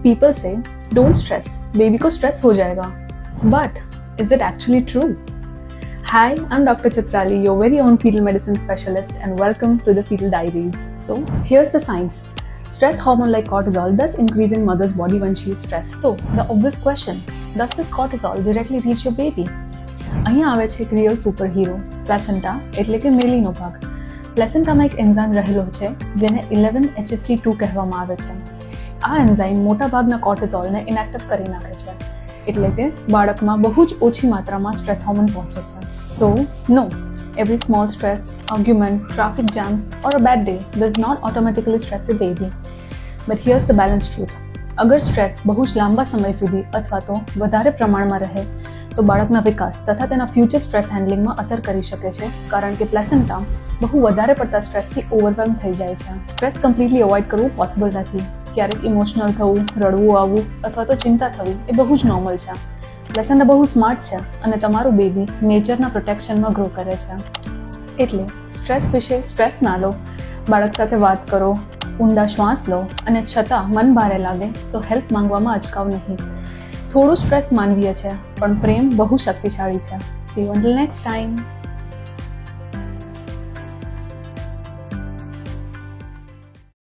People say, don't stress, baby को stress हो जाएगा. But is it actually true? Hi, I'm Dr. Chitrali, your very own fetal medicine specialist, and welcome to the Fetal Diaries. So, here's the science. Stress hormone like cortisol does increase in mother's body when she is stressed. So, the obvious question, does this cortisol directly reach your baby? અહીંયા આવે છે એક real super hero, placenta એટલે કે મેલીનો ભાગ. પ્લેસેન્ટામાં એક enzyme રહેલો છે જેને 11-HSD2 કહેવામાં આવે છે. આ એન્ઝાઇમ મોટાભાગના કોર્ટિઝોલને ઇનએક્ટિવ કરી નાખે છે, એટલે કે બાળકમાં બહુ જ ઓછી માત્રામાં સ્ટ્રેસ હોર્મોન પહોંચે છે. સો નો, every small stress, argument, traffic jams or a bad day does not automatically stress your baby. But here's the balanced truth. અગર સ્ટ્રેસ બહુ જ લાંબા સમય સુધી અથવા તો વધારે પ્રમાણમાં રહે તો બાળકના વિકાસ તથા તેના ફ્યુચર સ્ટ્રેસ હેન્ડલિંગમાં અસર કરી શકે છે, કારણ કે પ્લેસેન્ટા બહુ વધારે પડતા સ્ટ્રેસથી ઓવરવેલ્મ થઈ જાય છે. સ્ટ્રેસ કમ્પ્લીટલી અવોઇડ કરવું પોસિબલ નથી. ક્યારેક ઇમોશનલ થવું, રડવું આવવું અથવા તો ચિંતા થવી એ બહુ જ નોર્મલ છે. પ્લેસેન્ટા બહુ સ્માર્ટ છે અને તમારું બેબી નેચરના પ્રોટેક્શનમાં ગ્રો કરે છે. એટલે સ્ટ્રેસ વિશે સ્ટ્રેસ ના લો, બાળક સાથે વાત કરો, ઊંડા શ્વાસ લો અને છતાં મન ભારે લાગે તો હેલ્પ માંગવામાં અચકાવ નહીં. થોડું સ્ટ્રેસ માનવીય છે, પણ પ્રેમ બહુ શક્તિશાળી છે. See you until next time.